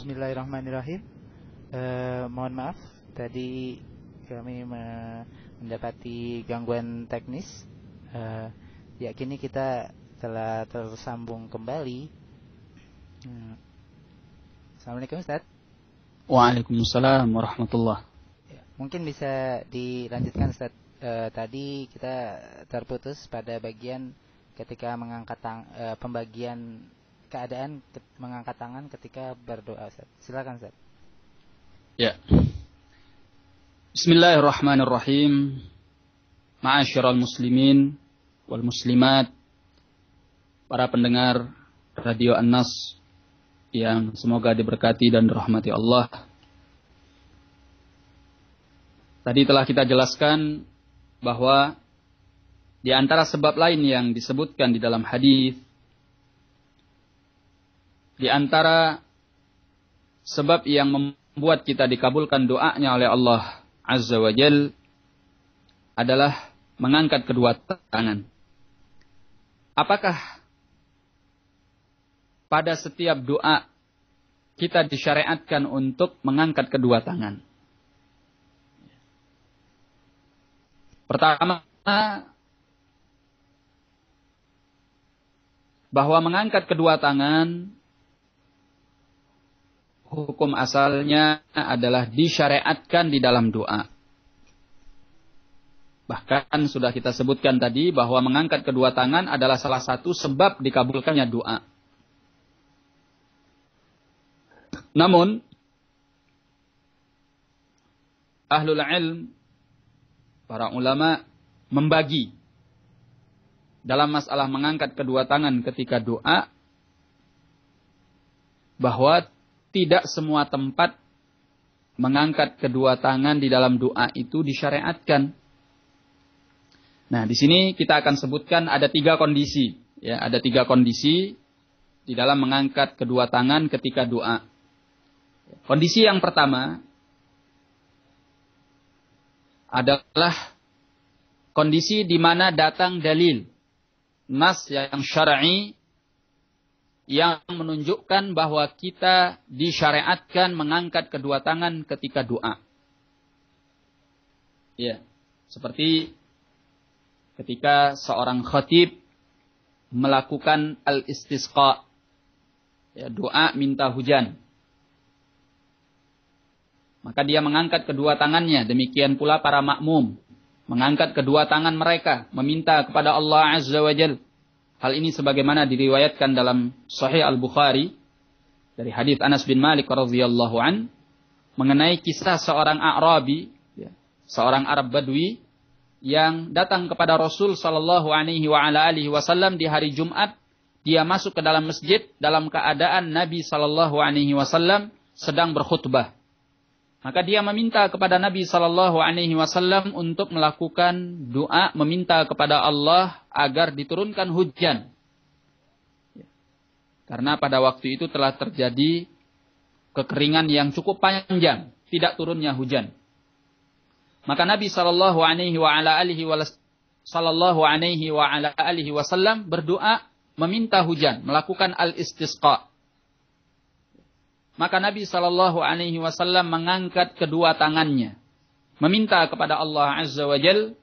Bismillahirrahmanirrahim. Mohon maaf, tadi kami mendapati gangguan teknis. Ya, kini kita telah tersambung kembali. Assalamualaikum Ustaz. Waalaikumsalam warahmatullah. Ya, mungkin bisa dilanjutkan Ustaz. Tadi kita terputus pada bagian ketika mengangkat pembagian keadaan mengangkat tangan ketika berdoa, Ustaz. Silakan, Ustaz. Ya. Bismillahirrahmanirrahim. Ma'asyiral muslimin wal muslimat, para pendengar Radio An-Nas yang semoga diberkati dan dirahmati Allah. Tadi telah kita jelaskan bahwa di antara sebab lain yang disebutkan di dalam hadis, di antara sebab yang membuat kita dikabulkan doanya oleh Allah Azza wa Jal adalah mengangkat kedua tangan. Apakah pada setiap doa kita disyariatkan untuk mengangkat kedua tangan? Pertama, bahwa mengangkat kedua tangan hukum asalnya adalah disyariatkan di dalam doa. Bahkan sudah kita sebutkan tadi bahwa mengangkat kedua tangan adalah salah satu sebab dikabulkannya doa. Namun, ahlul ilm, para ulama membagi dalam masalah mengangkat kedua tangan ketika doa, bahwa tidak semua tempat mengangkat kedua tangan di dalam doa itu disyariatkan. Nah, di sini kita akan sebutkan ada 3 kondisi. Ya, ada 3 kondisi di dalam mengangkat kedua tangan ketika doa. Kondisi yang pertama adalah kondisi di mana datang dalil, nas yang syar'i, yang menunjukkan bahwa kita disyariatkan mengangkat kedua tangan ketika doa. Ya, seperti ketika seorang khatib melakukan al-istisqa, ya, doa minta hujan. Maka dia mengangkat kedua tangannya, demikian pula para makmum mengangkat kedua tangan mereka, meminta kepada Allah Azza wa Jalla. Hal ini sebagaimana diriwayatkan dalam Sahih Al-Bukhari dari hadis Anas bin Malik radhiyallahu an mengenai kisah seorang A'rabi, ya, seorang Arab Badui yang datang kepada Rasul sallallahu alaihi wasallam di hari Jumat. Dia masuk ke dalam masjid dalam keadaan Nabi sallallahu alaihi wasallam sedang berkhutbah. Maka dia meminta kepada Nabi sallallahu alaihi wasallam untuk melakukan doa meminta kepada Allah agar diturunkan hujan. Karena pada waktu itu telah terjadi kekeringan yang cukup panjang, tidak turunnya hujan. Maka Nabi sallallahu alaihi wasallam berdoa meminta hujan, melakukan al-istisqa. Maka Nabi sallallahu alaihi wasallam mengangkat kedua tangannya, meminta kepada Allah Azza wa Jal,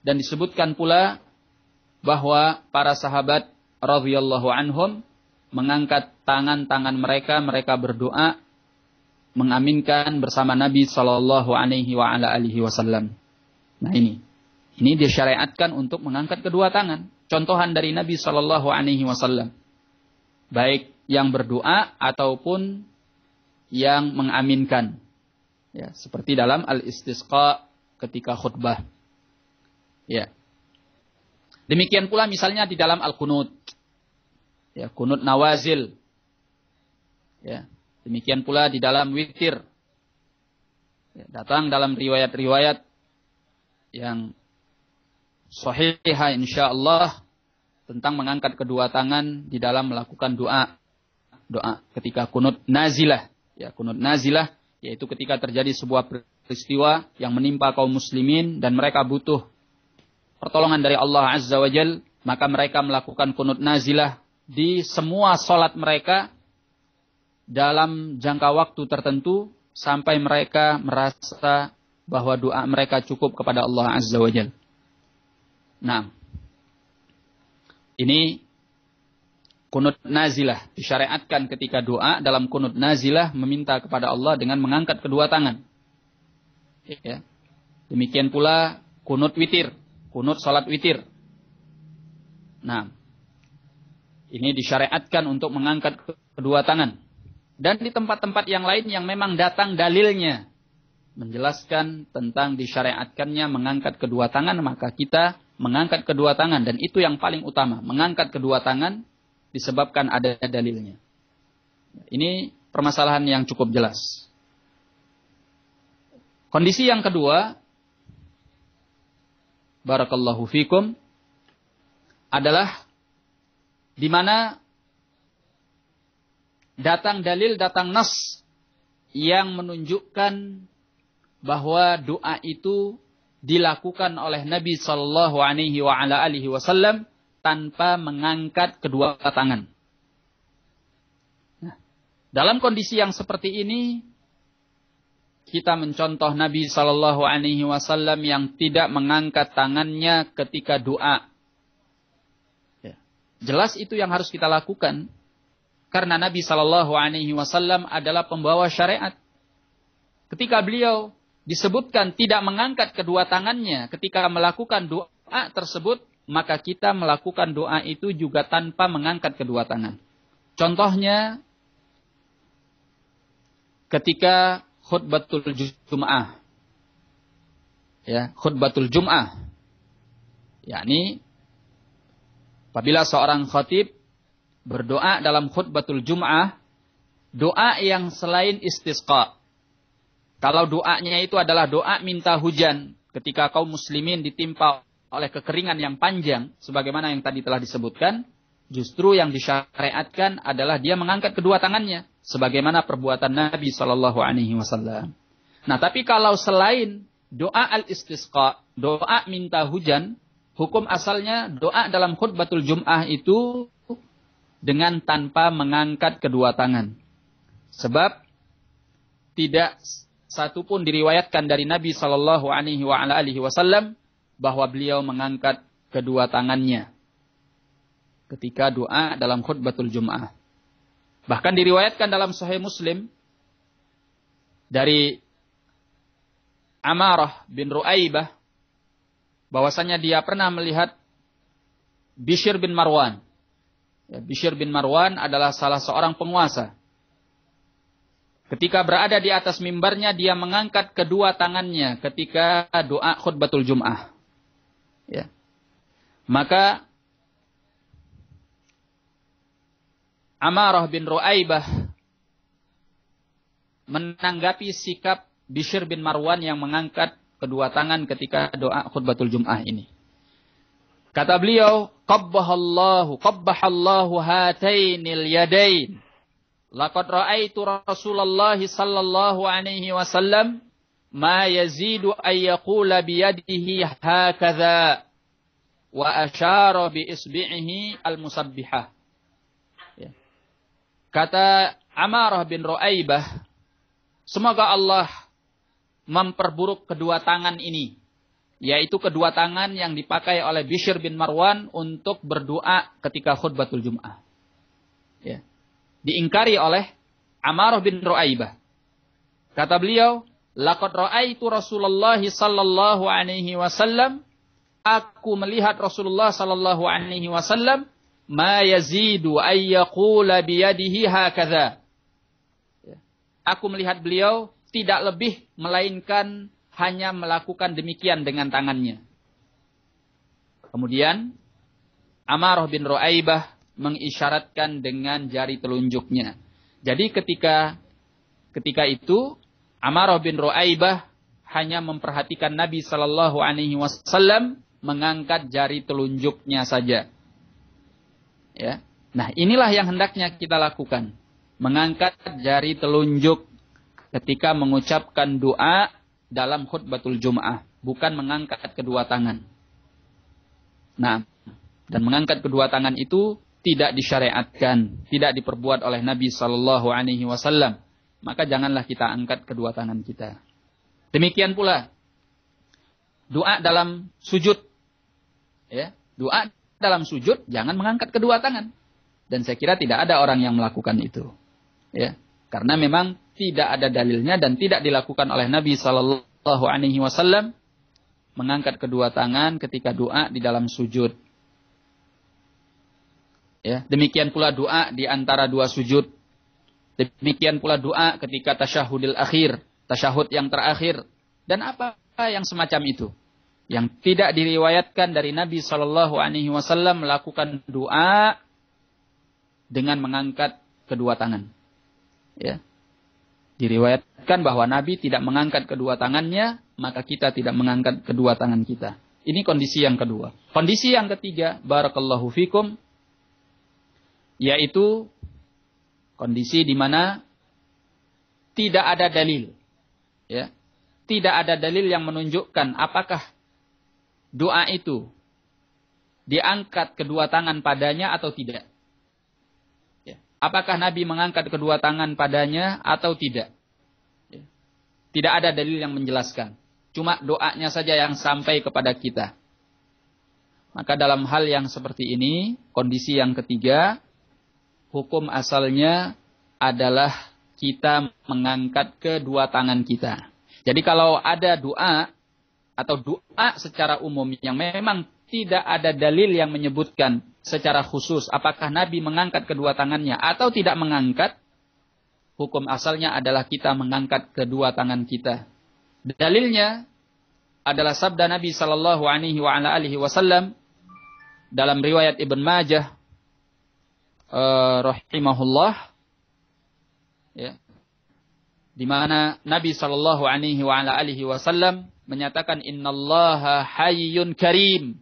dan disebutkan pula bahwa para sahabat radhiyallahu anhum mengangkat tangan-tangan mereka, mereka berdoa mengaminkan bersama Nabi sallallahu alaihi wasallam. Nah, ini disyariatkan untuk mengangkat kedua tangan, contohan dari Nabi sallallahu alaihi wasallam. Baik yang berdoa ataupun yang mengaminkan. Ya, seperti dalam al-istisqa ketika khutbah. Ya. Demikian pula misalnya di dalam al-qunut. Ya, qunut nawazil. Ya. Demikian pula di dalam witir. Ya, datang dalam riwayat-riwayat yang sahihah insyaallah tentang mengangkat kedua tangan di dalam melakukan doa ketika kunut nazilah. Ya, kunut nazilah yaitu ketika terjadi sebuah peristiwa yang menimpa kaum muslimin dan mereka butuh pertolongan dari Allah Azza wa Jal, maka mereka melakukan kunut nazilah di semua salat mereka dalam jangka waktu tertentu sampai mereka merasa bahwa doa mereka cukup kepada Allah Azza wa Jalla. Nah, ini kunut nazilah disyariatkan ketika doa dalam kunut nazilah meminta kepada Allah dengan mengangkat kedua tangan. Ya. Demikian pula kunut witir, kunut salat witir. Nah, ini disyariatkan untuk mengangkat kedua tangan. Dan di tempat-tempat yang lain yang memang datang dalilnya menjelaskan tentang disyariatkannya mengangkat kedua tangan, maka kita mengangkat kedua tangan. Dan itu yang paling utama, mengangkat kedua tangan disebabkan ada dalilnya. Ini permasalahan yang cukup jelas. Kondisi yang kedua, barakallahu fikum, adalah di mana datang dalil, datang nas yang menunjukkan bahwa doa itu dilakukan oleh Nabi sallallahu alaihi wasallam tanpa mengangkat kedua tangan. Nah, dalam kondisi yang seperti ini kita mencontoh Nabi sallallahu alaihi wasallam yang tidak mengangkat tangannya ketika doa. Ya. Jelas itu yang harus kita lakukan. Karena Nabi Shallallahu Alaihi Wasallam adalah pembawa syariat. Ketika beliau disebutkan tidak mengangkat kedua tangannya ketika melakukan doa tersebut, maka kita melakukan doa itu juga tanpa mengangkat kedua tangan. Contohnya, ketika khutbatul Jum'ah, ya, khutbatul Jum'ah, yakni apabila seorang khatib berdoa dalam khutbatul Jum'ah, doa yang selain istisqa. Kalau doanya itu adalah doa minta hujan, ketika kaum muslimin ditimpa oleh kekeringan yang panjang, sebagaimana yang tadi telah disebutkan, justru yang disyariatkan adalah dia mengangkat kedua tangannya, sebagaimana perbuatan Nabi Shallallahu Alaihi Wasallam. Nah, tapi kalau selain doa al-istisqa, doa minta hujan, hukum asalnya doa dalam khutbatul Jum'ah itu dengan tanpa mengangkat kedua tangan. Sebab tidak satu pun diriwayatkan dari Nabi Shallallahu Alaihi Wasallam bahwa beliau mengangkat kedua tangannya ketika doa dalam khutbatul Jum'ah. Bahkan diriwayatkan dalam Sahih Muslim dari Amarah bin Ru'aibah bahwasanya dia pernah melihat Bishr bin Marwan. Bishr bin Marwan adalah salah seorang penguasa. Ketika berada di atas mimbarnya, dia mengangkat kedua tangannya ketika doa khutbatul Jum'ah. Ya. Maka Amarah bin Ru'aibah menanggapi sikap Bishr bin Marwan yang mengangkat kedua tangan ketika doa khutbatul Jum'ah ini. Kata beliau, qabbahallahu hatainil yadain. Laqad ra'aitu Rasulullah sallallahu alaihi wasallam ma yazidu ay yaqula bi yadihi hakadha wa asyara bi isbi'ihi al-musabbihah. Ya. Kata Amarah bin Ru'aibah, semoga Allah memperburuk kedua tangan ini, yaitu kedua tangan yang dipakai oleh Bishr bin Marwan untuk berdoa ketika khutbatul Jum'ah. Ya. Diingkari oleh Amarah bin Ru'aibah. Kata beliau, laqad ra'aitu Rasulullah sallallahu alaihi wasallam, aku melihat Rasulullah sallallahu alaihi wasallam ma yazidu ay yaqula bi yadihi hakadha. Aku melihat beliau tidak lebih melainkan hanya melakukan demikian dengan tangannya. Kemudian Amarah bin Ru'aibah mengisyaratkan dengan jari telunjuknya. Jadi ketika itu Amarah bin Ru'aibah hanya memperhatikan Nabi sallallahu alaihi wasallam mengangkat jari telunjuknya saja. Ya. Nah, inilah yang hendaknya kita lakukan. Mengangkat jari telunjuk ketika mengucapkan doa dalam khutbatul Jum'ah, bukan mengangkat kedua tangan. Nah, dan mengangkat kedua tangan itu tidak disyariatkan, tidak diperbuat oleh Nabi sallallahu alaihi wasallam, maka janganlah kita angkat kedua tangan kita. Demikian pula doa dalam sujud. Ya, doa dalam sujud jangan mengangkat kedua tangan. Dan saya kira tidak ada orang yang melakukan itu. Ya, karena memang tidak ada dalilnya dan tidak dilakukan oleh Nabi sallallahu alaihi wasallam mengangkat kedua tangan ketika doa di dalam sujud. Ya, demikian pula doa di antara dua sujud. Demikian pula doa ketika tasyahudil akhir, tasyahud yang terakhir, dan apa yang semacam itu. Yang tidak diriwayatkan dari Nabi sallallahu alaihi wasallam melakukan doa dengan mengangkat kedua tangan. Ya. Diriwayatkan bahwa Nabi tidak mengangkat kedua tangannya, maka kita tidak mengangkat kedua tangan kita. Ini kondisi yang kedua. Kondisi yang ketiga, barakallahu fikum, yaitu kondisi di mana tidak ada dalil. Ya. Tidak ada dalil yang menunjukkan apakah doa itu diangkat kedua tangan padanya atau tidak. Ya. Apakah Nabi mengangkat kedua tangan padanya atau tidak. Ya. Tidak ada dalil yang menjelaskan. Cuma doanya saja yang sampai kepada kita. Maka dalam hal yang seperti ini, kondisi yang ketiga, hukum asalnya adalah kita mengangkat kedua tangan kita. Jadi kalau ada doa atau doa secara umum yang memang tidak ada dalil yang menyebutkan secara khusus apakah Nabi mengangkat kedua tangannya atau tidak mengangkat, hukum asalnya adalah kita mengangkat kedua tangan kita. Dalilnya adalah sabda Nabi sallallahu alaihi wasallam dalam riwayat Ibn Majah rahimahullah, ya, di mana Nabi sallallahu alaihi wasallam menyatakan innallaha hayyun karim.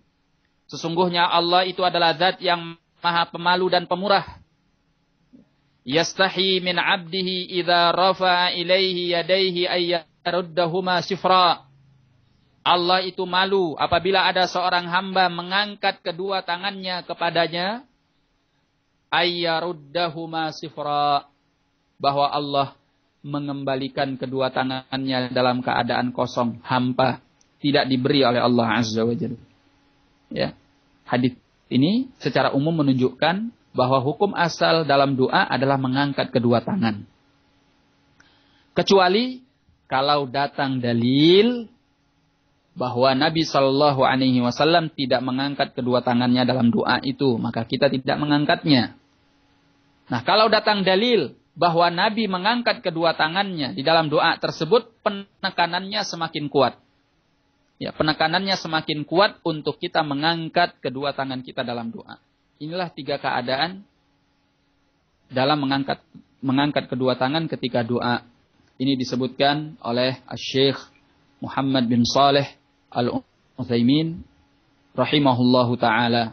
Sesungguhnya Allah itu adalah zat yang maha pemalu dan pemurah. Yastahi min 'abdihi idza rafa'a ilaihi yadayhi ay yaruddahuma sifra. Allah itu malu apabila ada seorang hamba mengangkat kedua tangannya kepadanya ay yaruddahuma sifra, bahwa Allah mengembalikan kedua tangannya dalam keadaan kosong, hampa, tidak diberi oleh Allah Azza wa Jalla. Ya. Hadis ini secara umum menunjukkan bahwa hukum asal dalam doa adalah mengangkat kedua tangan. Kecuali kalau datang dalil bahwa Nabi sallallahu alaihi wasallam tidak mengangkat kedua tangannya dalam doa itu, maka kita tidak mengangkatnya. Nah, kalau datang dalil bahwa Nabi mengangkat kedua tangannya di dalam doa tersebut, penekanannya semakin kuat. Ya, penekanannya semakin kuat untuk kita mengangkat kedua tangan kita dalam doa. Inilah tiga keadaan dalam mengangkat kedua tangan ketika doa. Ini disebutkan oleh Syekh Muhammad bin Saleh Al-Utsaimin rahimahullahu taala.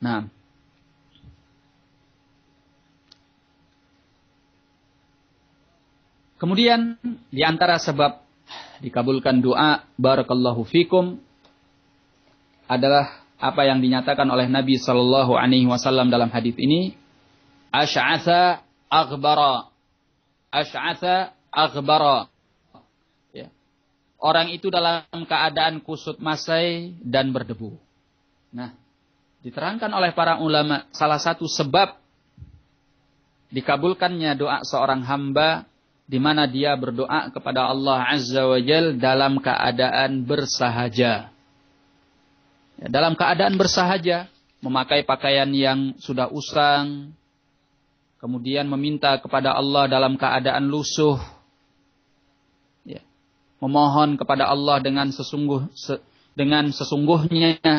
Nah, kemudian di antara sebab dikabulkan doa barakallahu fikum adalah apa yang dinyatakan oleh Nabi sallallahu alaihi wasallam dalam hadis ini, asy'atsa aghbara. Asy'atsa aghbara. Ya. Orang itu dalam keadaan kusut masai dan berdebu. Nah, diterangkan oleh para ulama salah satu sebab dikabulkannya doa seorang hamba di mana dia berdoa kepada Allah Azza wa Jalla dalam keadaan bersahaja. Ya, dalam keadaan bersahaja, memakai pakaian yang sudah usang, kemudian meminta kepada Allah dalam keadaan lusuh, ya, memohon kepada Allah dengan sesungguhnya,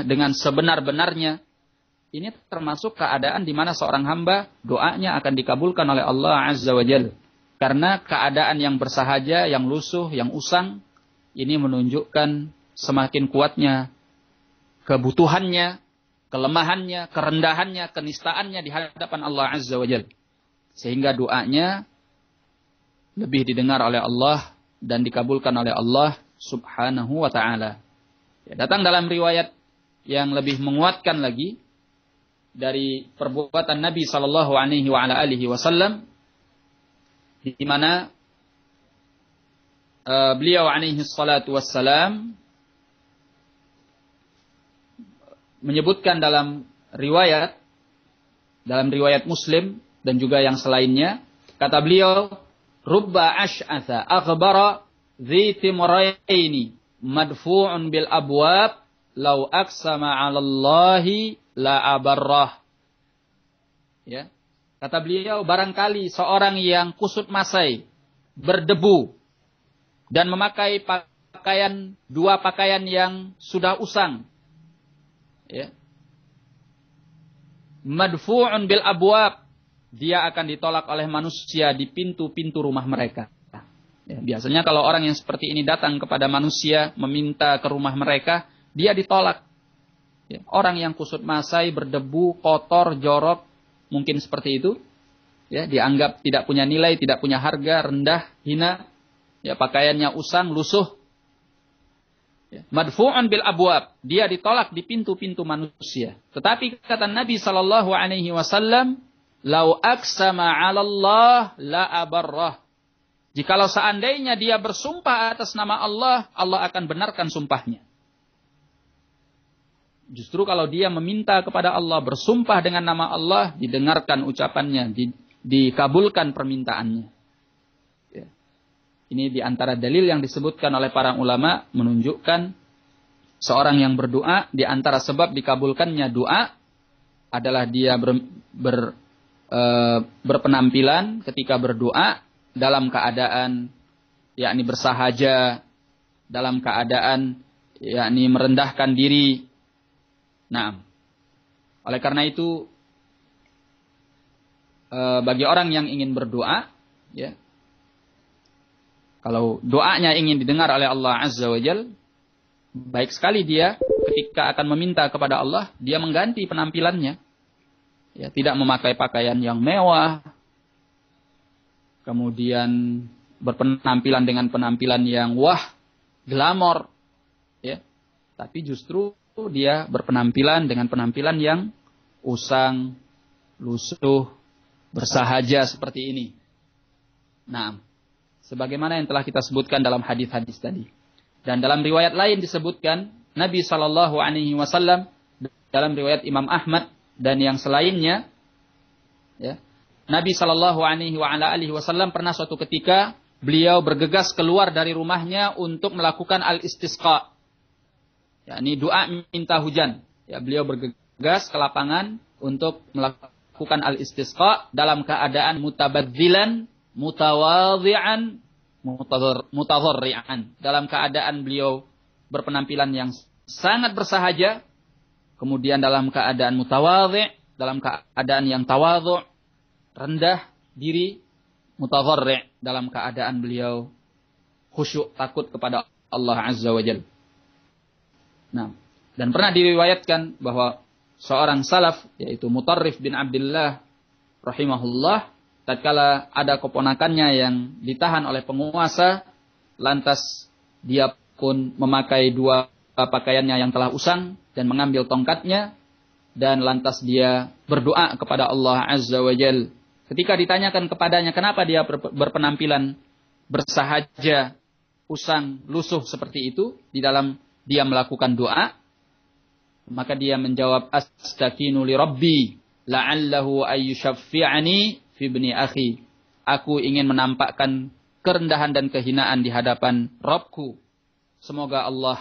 dengan sebenar-benarnya. Ini termasuk keadaan di mana seorang hamba doanya akan dikabulkan oleh Allah Azza wa Jalla. Karena keadaan yang bersahaja, yang lusuh, yang usang, ini menunjukkan semakin kuatnya kebutuhannya, kelemahannya, kerendahannya, kenistaannya di hadapan Allah Azza wa Jalla. Sehingga doanya lebih didengar oleh Allah dan dikabulkan oleh Allah Subhanahu wa ta'ala. Ya, datang dalam riwayat yang lebih menguatkan lagi, dari perbuatan Nabi sallallahu alaihi wa ala alihi wasallam, di mana beliau alaihi salatu wassalam menyebutkan dalam riwayat Muslim dan juga yang selainnya, kata beliau, rubba ash'atha akhbara dhi timraini madfu'un bil abwab law aqsama 'ala Allahi la abarrah. Ya. Kata beliau, barangkali seorang yang kusut masai, berdebu dan memakai dua pakaian yang sudah usang. Ya. Madfu'un bil abwab, dia akan ditolak oleh manusia di pintu-pintu rumah mereka. Ya, biasanya kalau orang yang seperti ini datang kepada manusia meminta ke rumah mereka, dia ditolak. Ya, orang yang kusut masai, berdebu, kotor, jorok, mungkin seperti itu, ya, dianggap tidak punya nilai, tidak punya harga, rendah, hina, ya, pakaiannya usang, lusuh. Ya, madfu'un bil abwab, dia ditolak di pintu-pintu manusia. Tetapi kata Nabi sallallahu alaihi wasallam, lau aqsama 'ala Allah la abarrah. Jikalau seandainya dia bersumpah atas nama Allah, Allah akan benarkan sumpahnya. Justru kalau dia meminta kepada Allah, bersumpah dengan nama Allah, didengarkan ucapannya, dikabulkan permintaannya. Ya. Ini diantara dalil yang disebutkan oleh para ulama, menunjukkan seorang yang berdoa, diantara sebab dikabulkannya doa adalah dia berpenampilan ketika berdoa dalam keadaan yakni bersahaja, dalam keadaan yakni merendahkan diri. Nah, oleh karena itu bagi orang yang ingin berdoa, ya, kalau doanya ingin didengar oleh Allah Azza wa Jalla, baik sekali dia ketika akan meminta kepada Allah, dia mengganti penampilannya. Ya, tidak memakai pakaian yang mewah, kemudian berpenampilan dengan penampilan yang wah, glamor, ya. Tapi justru dia berpenampilan dengan penampilan yang usang, lusuh, bersahaja seperti ini. Nah, sebagaimana yang telah kita sebutkan dalam hadis-hadis tadi. Dan dalam riwayat lain disebutkan Nabi sallallahu alaihi wasallam dalam riwayat Imam Ahmad dan yang selainnya, ya, Nabi sallallahu alaihi wasallam pernah suatu ketika beliau bergegas keluar dari rumahnya untuk melakukan al-istisqa. yakni doa minta hujan. Ya, beliau bergegas ke lapangan untuk melakukan al-istisqa dalam keadaan mutabadzilan, mutawadhi'an, mutadharri'an. Dalam keadaan beliau berpenampilan yang sangat bersahaja, kemudian dalam keadaan mutawadhi', dalam keadaan yang tawadhu', rendah diri, mutadharri', dalam keadaan beliau khusyuk takut kepada Allah Azza wa Jalla. Nah, dan pernah diriwayatkan bahwa seorang salaf, yaitu Mutarrif bin Abdullah rahimahullah, tatkala ada keponakannya yang ditahan oleh penguasa, lantas dia pun memakai dua pakaiannya yang telah usang dan mengambil tongkatnya, dan lantas dia berdoa kepada Allah Azza wa Jalla. Ketika ditanyakan kepadanya kenapa dia berpenampilan bersahaja, usang, lusuh seperti itu di dalam dia melakukan doa, maka dia menjawab, astakinu li rabbi la'allahu ayyushaffi'ani fi ibni akhi. Aku ingin menampakkan kerendahan dan kehinaan di hadapan Rabbku. Semoga Allah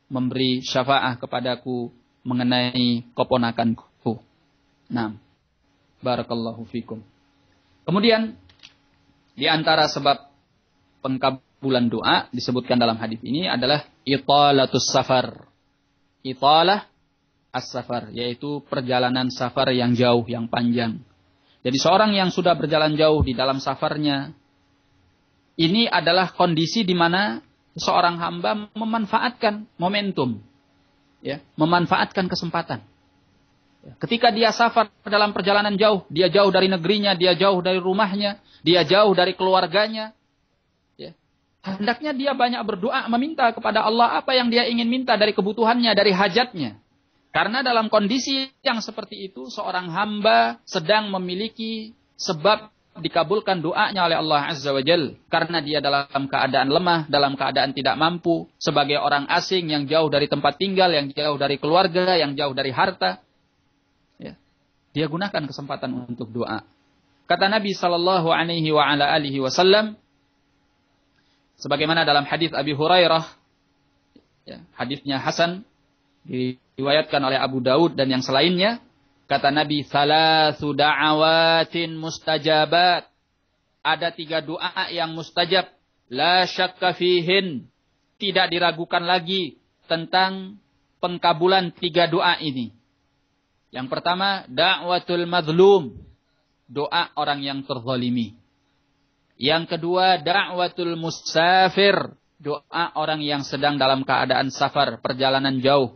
memberi syafaat kepadaku mengenai keponakanku. Nah, barakallahu fikum. Kemudian di antara sebab pengkabulan doa disebutkan dalam hadis ini adalah italatus safar. Italah as-safar, yaitu perjalanan safar yang jauh, yang panjang. Jadi seorang yang sudah berjalan jauh di dalam safarnya, ini adalah kondisi di mana seorang hamba memanfaatkan momentum, ya, memanfaatkan kesempatan. Ketika dia safar dalam perjalanan jauh, dia jauh dari negerinya, dia jauh dari rumahnya, dia jauh dari keluarganya, ya, hendaknya dia banyak berdoa, meminta kepada Allah apa yang dia ingin minta dari kebutuhannya, dari hajatnya. Karena dalam kondisi yang seperti itu, seorang hamba sedang memiliki sebab dikabulkan doanya oleh Allah Azza wa Jal. Karena dia dalam keadaan lemah, dalam keadaan tidak mampu, sebagai orang asing yang jauh dari tempat tinggal, yang jauh dari keluarga, yang jauh dari harta. Ya. Dia gunakan kesempatan untuk doa. Kata Nabi sallallahu alaihi wa ala alihi wasallam, sebagaimana dalam hadis Abi Hurairah, ya, hadisnya hasan, diriwayatkan oleh Abu Daud dan yang selainnya, kata Nabi, "Thalathu da'awatin mustajabat." Ada 3 doa yang mustajab, la syakka fihin. Tidak diragukan lagi tentang pengkabulan 3 doa ini. Yang pertama, da'watul mazlum, doa orang yang terzalimi. Yang kedua, da'watul musafir, doa orang yang sedang dalam keadaan safar, perjalanan jauh.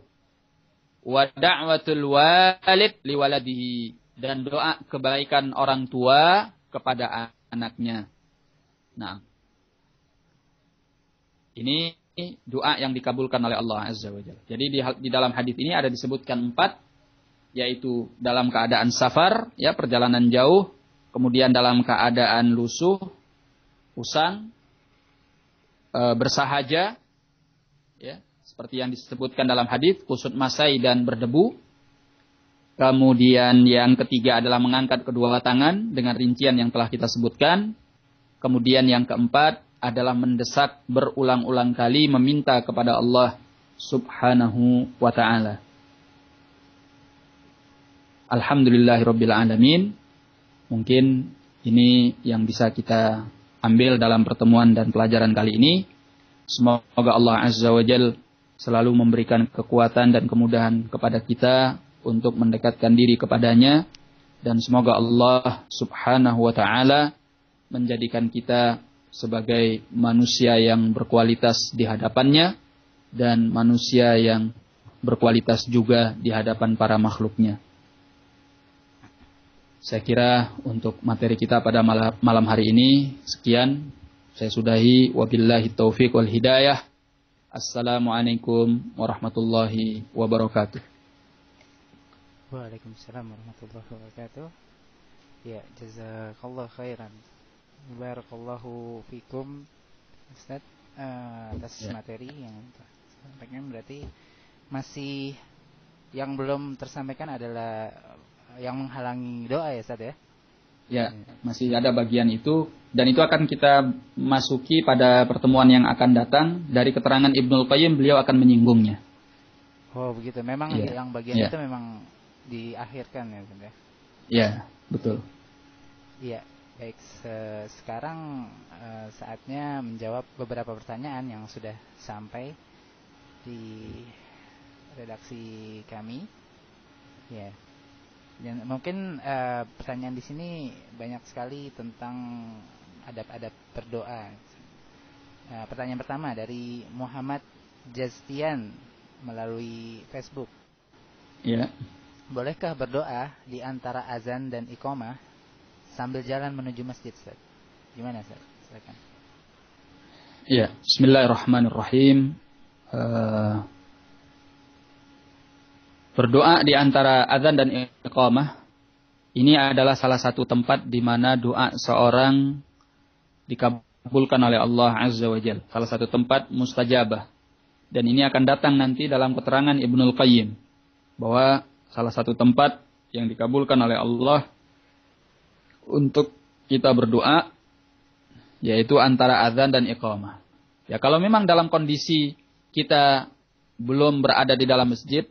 Wa da'watul walid liwaladihi, dan doa kebaikan orang tua kepada anaknya. Nah, ini doa yang dikabulkan oleh Allah Azza wa Jalla. Jadi di dalam hadis ini ada disebutkan 4, yaitu dalam keadaan safar, ya, perjalanan jauh, kemudian dalam keadaan lusuh, usang, bersahaja, ya, seperti yang disebutkan dalam hadis, kusut masai dan berdebu. Kemudian yang ketiga adalah mengangkat kedua tangan dengan rincian yang telah kita sebutkan. Kemudian yang keempat adalah mendesak berulang-ulang kali meminta kepada Allah Subhanahu wa ta'ala. Alhamdulillahirabbil alamin. Mungkin ini yang bisa kita ambil dalam pertemuan dan pelajaran kali ini. Semoga Allah Azza wa Jalla selalu memberikan kekuatan dan kemudahan kepada kita untuk mendekatkan diri kepadanya. Dan semoga Allah Subhanahu wa ta'ala menjadikan kita sebagai manusia yang berkualitas di hadapannya dan manusia yang berkualitas juga di hadapan para makhluknya. Saya kira untuk materi kita pada malam hari ini sekian. Saya sudahi. Wabillahi taufiq wal hidayah. Assalamualaikum warahmatullahi wabarakatuh. Waalaikumsalam warahmatullahi wabarakatuh. Ya, jazakallah khairan. Barakallahu fikum Ustaz, atas materi yang sampaikan. Berarti masih yang belum tersampaikan adalah yang menghalangi doa, ya Ustaz, ya? Ya, masih ada bagian itu, dan itu akan kita masuki pada pertemuan yang akan datang. Dari keterangan Ibnul Qayyim, beliau akan menyinggungnya. Oh begitu, memang yang bagian itu memang diakhirkan, ya Ustaz, ya? Ya, betul. Iya, baik. Sekarang saatnya menjawab beberapa pertanyaan yang sudah sampai di redaksi kami. Ya. Dan mungkin pertanyaan di sini banyak sekali tentang adab-adab berdoa. Pertanyaan pertama dari Muhammad Jaztian melalui Facebook. Ya. Bolehkah berdoa di antara azan dan iqamah sambil jalan menuju masjid, Ustaz? Gimana, Ustaz? Silakan. Ya, bismillahirrahmanirrahim. Berdoa di antara azan dan iqamah ini adalah salah satu tempat di mana doa seorang dikabulkan oleh Allah Azza wa Jalla. Salah satu tempat mustajabah. Dan ini akan datang nanti dalam keterangan Ibnul Qayyim bahwa salah satu tempat yang dikabulkan oleh Allah untuk kita berdoa yaitu antara azan dan iqamah. Ya, kalau memang dalam kondisi kita belum berada di dalam masjid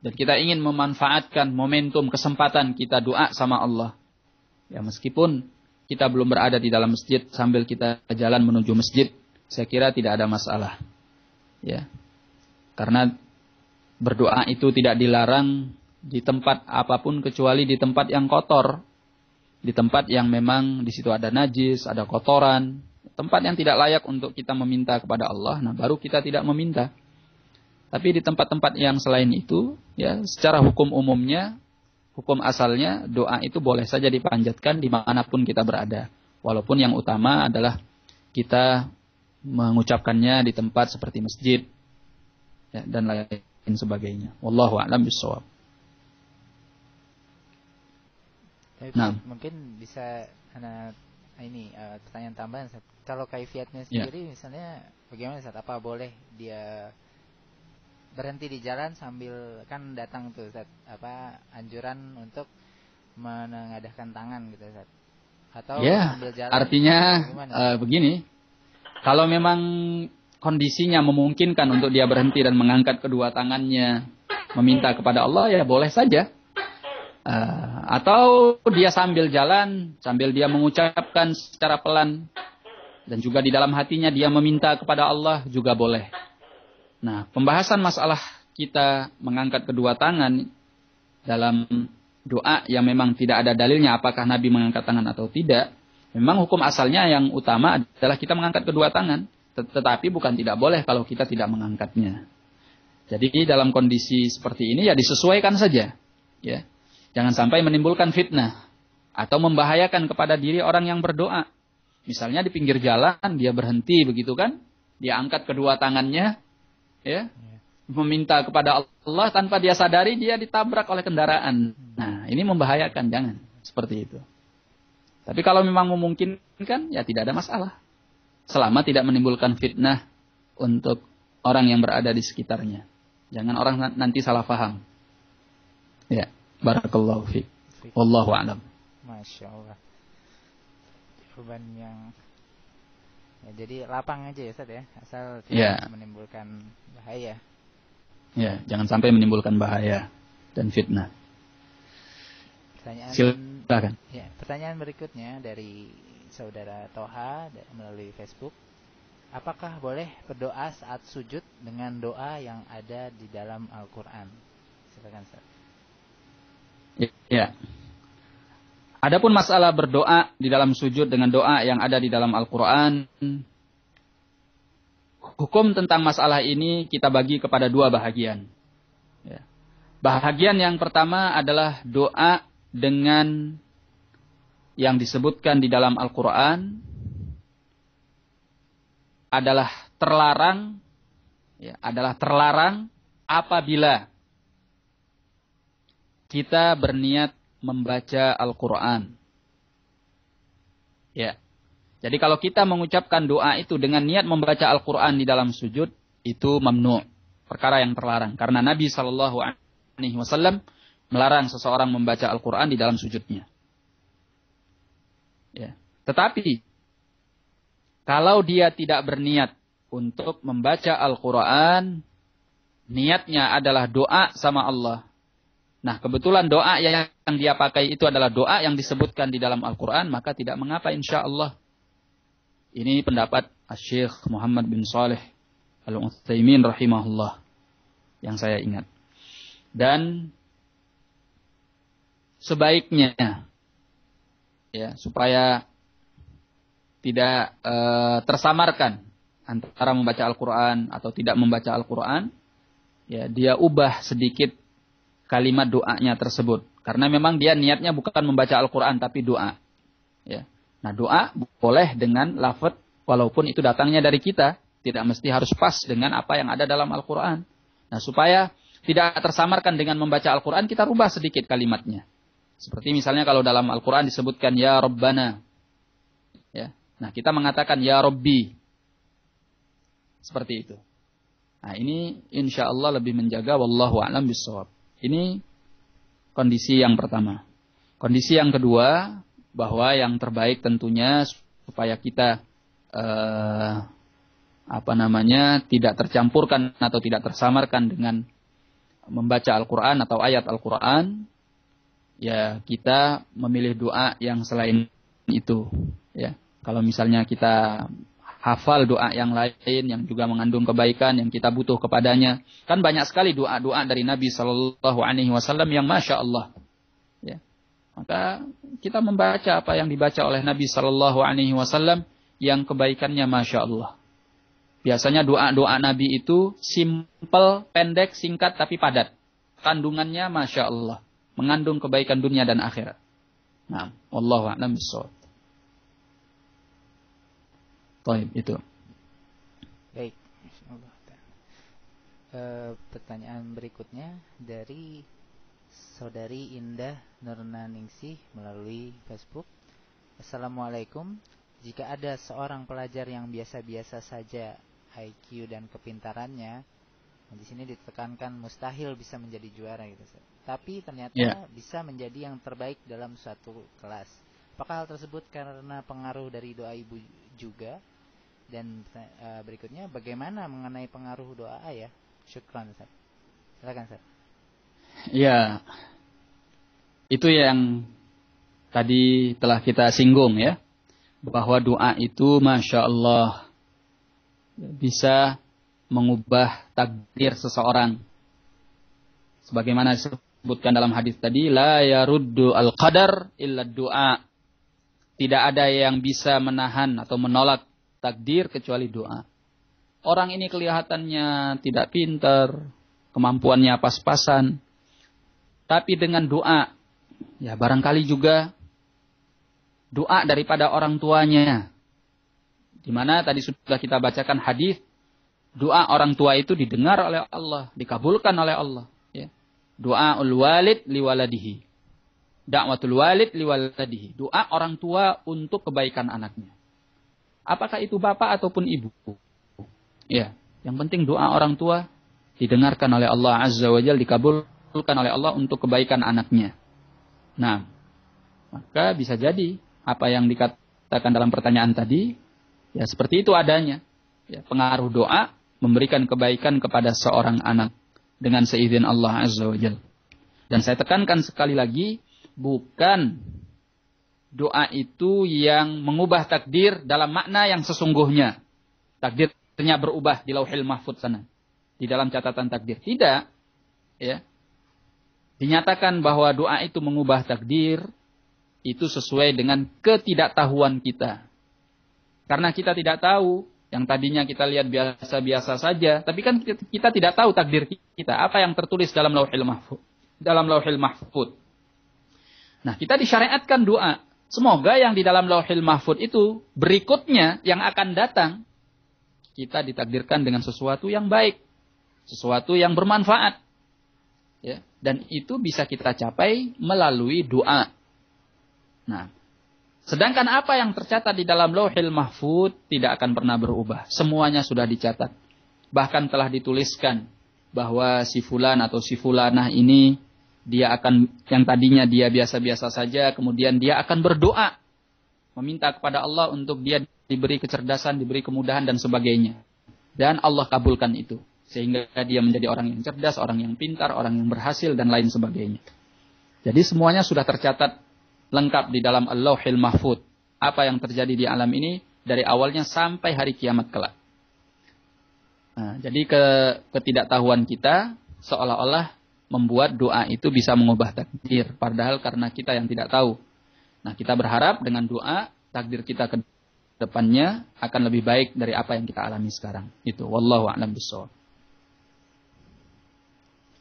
dan kita ingin memanfaatkan momentum kesempatan kita doa sama Allah, ya meskipun kita belum berada di dalam masjid, sambil kita jalan menuju masjid, saya kira tidak ada masalah. Ya, karena berdoa itu tidak dilarang di tempat apapun kecuali di tempat yang kotor, di tempat yang memang di situ ada najis, ada kotoran, tempat yang tidak layak untuk kita meminta kepada Allah. Nah, baru kita tidak meminta. Tapi di tempat-tempat yang selain itu, ya secara hukum umumnya, hukum asalnya doa itu boleh saja dipanjatkan dimanapun kita berada. Walaupun yang utama adalah kita mengucapkannya di tempat seperti masjid, ya, dan sebagainya. Wallahu a'lam bishawab. Nah, mungkin bisa pertanyaan tambahan, Ustaz. Kalau kaifiatnya sendiri misalnya bagaimana, Ustaz? Apa boleh dia berhenti di jalan sambil kan datang tuh, Ustaz, anjuran untuk menengadahkan tangan gitu, Ustaz? Atau sambil jalan? Artinya begini. Kalau memang kondisinya memungkinkan untuk dia berhenti dan mengangkat kedua tangannya meminta kepada Allah, ya boleh saja. Atau dia sambil jalan, sambil dia mengucapkan secara pelan dan juga di dalam hatinya dia meminta kepada Allah juga boleh. Nah, pembahasan masalah kita mengangkat kedua tangan dalam doa yang memang tidak ada dalilnya apakah Nabi mengangkat tangan atau tidak, memang hukum asalnya yang utama adalah kita mengangkat kedua tangan, tetapi bukan tidak boleh kalau kita tidak mengangkatnya. Jadi dalam kondisi seperti ini ya disesuaikan saja, ya. Jangan sampai menimbulkan fitnah atau membahayakan kepada diri orang yang berdoa. Misalnya di pinggir jalan dia berhenti begitu kan, dia angkat kedua tangannya, ya, meminta kepada Allah tanpa dia sadari dia ditabrak oleh kendaraan. Nah, ini membahayakan, jangan seperti itu. Tapi kalau memang memungkinkan, ya tidak ada masalah. Selama tidak menimbulkan fitnah untuk orang yang berada di sekitarnya. Jangan orang nanti salah paham. Ya. Barakallahu fiik. Wallahu a'lam. Masya Allah. Jawaban yang jadi lapang aja ya, Ustaz, ya. Asal tidak menimbulkan bahaya. Ya, jangan sampai menimbulkan bahaya dan fitnah. Silakan. Ya, pertanyaan berikutnya dari saudara Toha melalui Facebook. Apakah boleh berdoa saat sujud dengan doa yang ada di dalam Al-Qur'an? Silakan, Ustaz. Ya. Adapun masalah berdoa di dalam sujud dengan doa yang ada di dalam Al-Quran, hukum tentang masalah ini kita bagi kepada dua bahagian. Ya. Bahagian yang pertama adalah doa dengan yang disebutkan di dalam Al-Quran adalah terlarang, ya, apabila kita berniat membaca Al-Quran. Ya. Jadi kalau kita mengucapkan doa itu dengan niat membaca Al-Quran di dalam sujud, itu mamnu'. Perkara yang terlarang. Karena Nabi SAW melarang seseorang membaca Al-Quran di dalam sujudnya. Ya. Tetapi, kalau dia tidak berniat untuk membaca Al-Quran, niatnya adalah doa sama Allah. Nah, kebetulan doa yang dia pakai itu adalah doa yang disebutkan di dalam Al-Quran, maka tidak mengapa insyaAllah. Ini pendapat Syekh Muhammad bin Saleh Al-Utsaimin rahimahullah yang saya ingat. Dan sebaiknya, ya, supaya tidak tersamarkan antara membaca Al-Quran atau tidak membaca Al-Quran, ya, dia ubah sedikit kalimat doanya tersebut. Karena memang dia niatnya bukan membaca Al-Quran, tapi doa. Ya. Nah, doa boleh dengan lafaz, walaupun itu datangnya dari kita. Tidak mesti harus pas dengan apa yang ada dalam Al-Quran. Nah, supaya tidak tersamarkan dengan membaca Al-Quran, kita rubah sedikit kalimatnya. Seperti misalnya kalau dalam Al-Quran disebutkan, Ya Rabbana. Ya. Nah, kita mengatakan, Ya Rabbi. Seperti itu. Nah, ini insya Allah lebih menjaga. Wallahu a'lam bishawab. Ini kondisi yang pertama. Kondisi yang kedua, bahwa yang terbaik tentunya supaya kita tidak tercampurkan atau tidak tersamarkan dengan membaca Al-Quran atau ayat Al-Quran, ya kita memilih doa yang selain itu. Ya, kalau misalnya kita hafal doa yang lain yang juga mengandung kebaikan yang kita butuh kepadanya. Kan banyak sekali doa-doa dari Nabi SAW yang Masya Allah. Ya. Maka kita membaca apa yang dibaca oleh Nabi SAW yang kebaikannya Masya Allah. Biasanya doa-doa Nabi itu simple, pendek, singkat, tapi padat. Kandungannya Masya Allah. Mengandung kebaikan dunia dan akhirat. Nah, wallahu a'lam bishawab. Baik, itu. Baik. pertanyaan berikutnya dari Saudari Indah Nurnaningsih melalui Facebook. Assalamualaikum. Jika ada seorang pelajar yang biasa-biasa saja IQ dan kepintarannya, di sini ditekankan mustahil bisa menjadi juara gitu, tapi ternyata bisa menjadi yang terbaik dalam suatu kelas. Apakah hal tersebut karena pengaruh dari doa ibu juga? Dan berikutnya, bagaimana mengenai pengaruh doa ayah? Syukran, Ustaz. Silakan, Ustaz. Ya, itu yang tadi telah kita singgung ya, bahwa doa itu Masya Allah bisa mengubah takdir seseorang. Sebagaimana disebutkan dalam hadis tadi, la yaruddu al-qadar illa doa. Tidak ada yang bisa menahan atau menolak takdir kecuali doa. Orang ini kelihatannya tidak pintar, kemampuannya pas-pasan, tapi dengan doa, ya barangkali juga doa daripada orang tuanya. Di mana tadi sudah kita bacakan hadis, doa orang tua itu didengar oleh Allah, dikabulkan oleh Allah. Ya. Doaul walid liwaladihi. Da'watul walid liwaladihi. Doa orang tua untuk kebaikan anaknya. Apakah itu bapak ataupun ibu? Ya, yang penting doa orang tua didengarkan oleh Allah Azza wa Jalla, dikabulkan oleh Allah untuk kebaikan anaknya. Nah, maka bisa jadi apa yang dikatakan dalam pertanyaan tadi, ya seperti itu adanya. Ya, pengaruh doa memberikan kebaikan kepada seorang anak dengan seizin Allah Azza wa Jalla. Dan saya tekankan sekali lagi, bukan doa itu yang mengubah takdir dalam makna yang sesungguhnya. Takdirnya berubah di Lauhil Mahfuz sana, di dalam catatan takdir. Tidak, ya. Dinyatakan bahwa doa itu mengubah takdir, itu sesuai dengan ketidaktahuan kita. Karena kita tidak tahu, yang tadinya kita lihat biasa-biasa saja, tapi kan kita tidak tahu takdir kita, apa yang tertulis dalam Lauhil Mahfuz. Dalam Lauhil Mahfuz. Nah, kita disyariatkan doa. Semoga yang di dalam Lauhil Mahfuz itu berikutnya yang akan datang, kita ditakdirkan dengan sesuatu yang baik, sesuatu yang bermanfaat. Ya, dan itu bisa kita capai melalui doa. Nah, sedangkan apa yang tercatat di dalam Lauhil Mahfuz tidak akan pernah berubah. Semuanya sudah dicatat. Bahkan telah dituliskan bahwa si fulan atau si fulanah ini, dia akan, yang tadinya dia biasa-biasa saja, kemudian dia akan berdoa, meminta kepada Allah untuk dia diberi kecerdasan, diberi kemudahan dan sebagainya. Dan Allah kabulkan itu. Sehingga dia menjadi orang yang cerdas, orang yang pintar, orang yang berhasil dan lain sebagainya. Jadi semuanya sudah tercatat lengkap di dalam Al-Lauhil Mahfuz. Apa yang terjadi di alam ini dari awalnya sampai hari kiamat kelak. Nah, jadi ketidaktahuan kita seolah-olah membuat doa itu bisa mengubah takdir. Padahal karena kita yang tidak tahu. Nah, kita berharap dengan doa, takdir kita ke depannya akan lebih baik dari apa yang kita alami sekarang. Itu. Wallahu a'lam bishawab.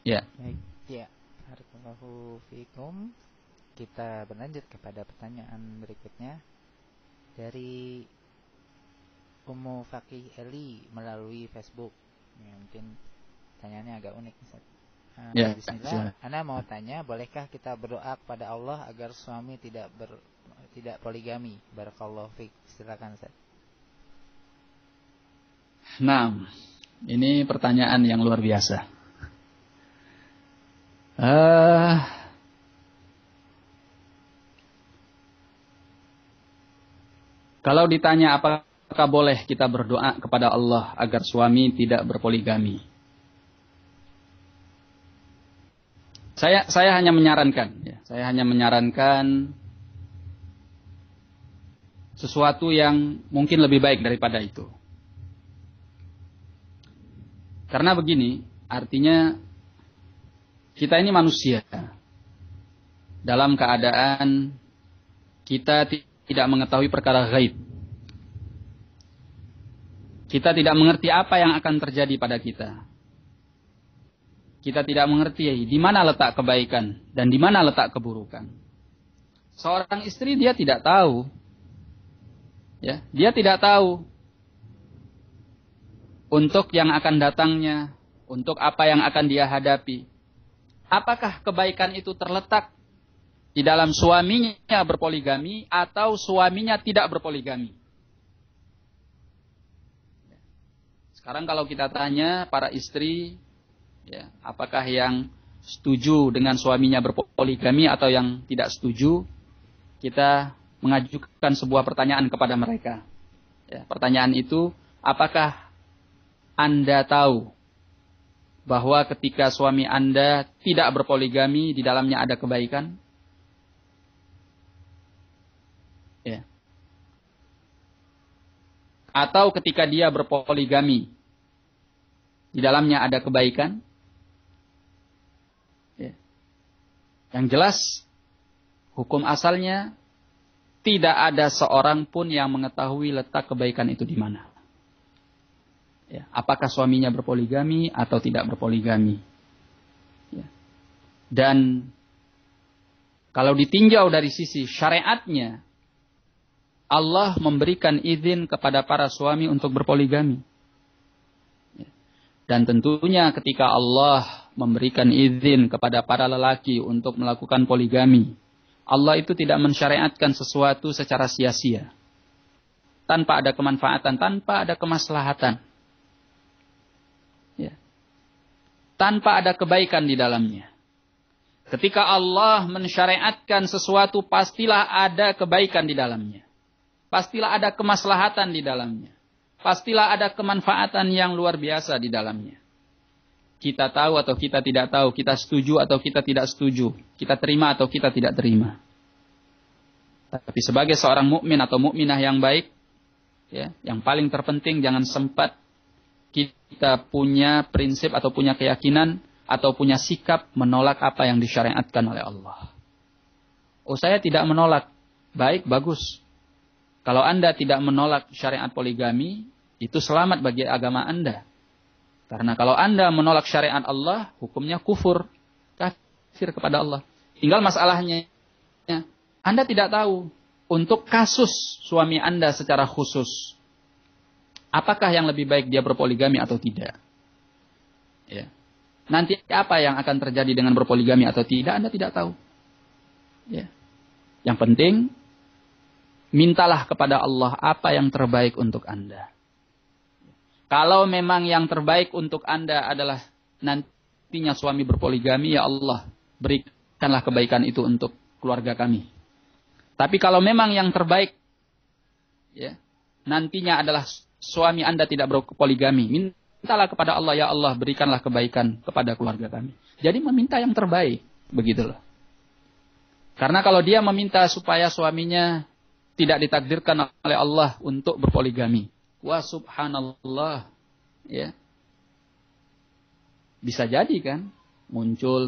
Ya. Baik. Ya. Barakallahu fikum. Kita berlanjut kepada pertanyaan berikutnya. Dari Ummu Fakih Eli melalui Facebook. Ya, mungkin pertanyaannya agak unik, Ustaz. Ya, Bismillah. Ana mau tanya, bolehkah kita berdoa kepada Allah agar suami tidak poligami? Barakallahu fiik. Silakan, Ustaz. Nah, ini pertanyaan yang luar biasa. Kalau ditanya apakah boleh kita berdoa kepada Allah agar suami tidak berpoligami? Saya hanya menyarankan, ya. Saya hanya menyarankan sesuatu yang mungkin lebih baik daripada itu. Karena begini, artinya kita ini manusia. Dalam keadaan kita tidak mengetahui perkara gaib. Kita tidak mengerti apa yang akan terjadi pada kita. Kita tidak mengerti di mana letak kebaikan dan di mana letak keburukan. Seorang istri dia tidak tahu. Ya, dia tidak tahu untuk yang akan datangnya untuk apa yang akan dia hadapi. Apakah kebaikan itu terletak di dalam suaminya berpoligami atau suaminya tidak berpoligami? Sekarang kalau kita tanya para istri, ya, apakah yang setuju dengan suaminya berpoligami atau yang tidak setuju, kita mengajukan sebuah pertanyaan kepada mereka. Ya, pertanyaan itu, apakah Anda tahu bahwa ketika suami Anda tidak berpoligami, di dalamnya ada kebaikan? Ya. Atau ketika dia berpoligami, di dalamnya ada kebaikan? Ya. Yang jelas, hukum asalnya tidak ada seorang pun yang mengetahui letak kebaikan itu di mana. Ya. Apakah suaminya berpoligami atau tidak berpoligami? Ya. Dan kalau ditinjau dari sisi syariatnya, Allah memberikan izin kepada para suami untuk berpoligami. Ya. Dan tentunya ketika Allah memberikan izin kepada para lelaki untuk melakukan poligami, Allah itu tidak mensyariatkan sesuatu secara sia-sia. Tanpa ada kemanfaatan, tanpa ada kemaslahatan. Ya. Tanpa ada kebaikan di dalamnya. Ketika Allah mensyariatkan sesuatu, pastilah ada kebaikan di dalamnya. Pastilah ada kemaslahatan di dalamnya. Pastilah ada kemanfaatan yang luar biasa di dalamnya. Kita tahu atau kita tidak tahu, kita setuju atau kita tidak setuju, kita terima atau kita tidak terima. Tapi sebagai seorang mukmin atau mukminah yang baik, ya, yang paling terpenting jangan sempat kita punya prinsip atau punya keyakinan atau punya sikap menolak apa yang disyariatkan oleh Allah. Oh, saya tidak menolak. Baik, bagus. Kalau Anda tidak menolak syariat poligami, itu selamat bagi agama Anda. Karena kalau Anda menolak syariat Allah, hukumnya kufur, kafir kepada Allah. Tinggal masalahnya, Anda tidak tahu untuk kasus suami Anda secara khusus, apakah yang lebih baik dia berpoligami atau tidak. Ya. Nanti apa yang akan terjadi dengan berpoligami atau tidak, Anda tidak tahu. Ya. Yang penting, mintalah kepada Allah apa yang terbaik untuk Anda. Kalau memang yang terbaik untuk Anda adalah nantinya suami berpoligami, ya Allah, berikanlah kebaikan itu untuk keluarga kami. Tapi kalau memang yang terbaik, ya, nantinya adalah suami Anda tidak berpoligami, mintalah kepada Allah, ya Allah, berikanlah kebaikan kepada keluarga kami. Jadi meminta yang terbaik, begitu loh. Karena kalau dia meminta supaya suaminya tidak ditakdirkan oleh Allah untuk berpoligami, wah subhanallah, ya. Bisa jadi kan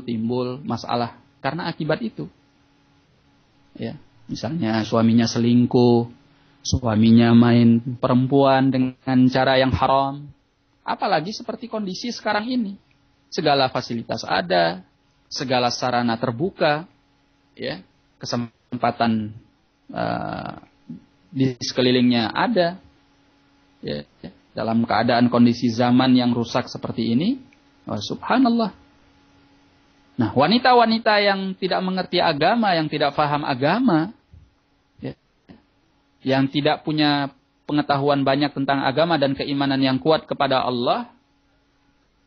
timbul masalah karena akibat itu. Ya, misalnya suaminya selingkuh, suaminya main perempuan dengan cara yang haram. Apalagi seperti kondisi sekarang ini. Segala fasilitas ada, segala sarana terbuka, ya. Kesempatan di sekelilingnya ada. Ya, dalam keadaan kondisi zaman yang rusak seperti ini, oh, subhanallah. Nah, wanita-wanita yang tidak mengerti agama, yang tidak paham agama, ya, yang tidak punya pengetahuan banyak tentang agama dan keimanan yang kuat kepada Allah,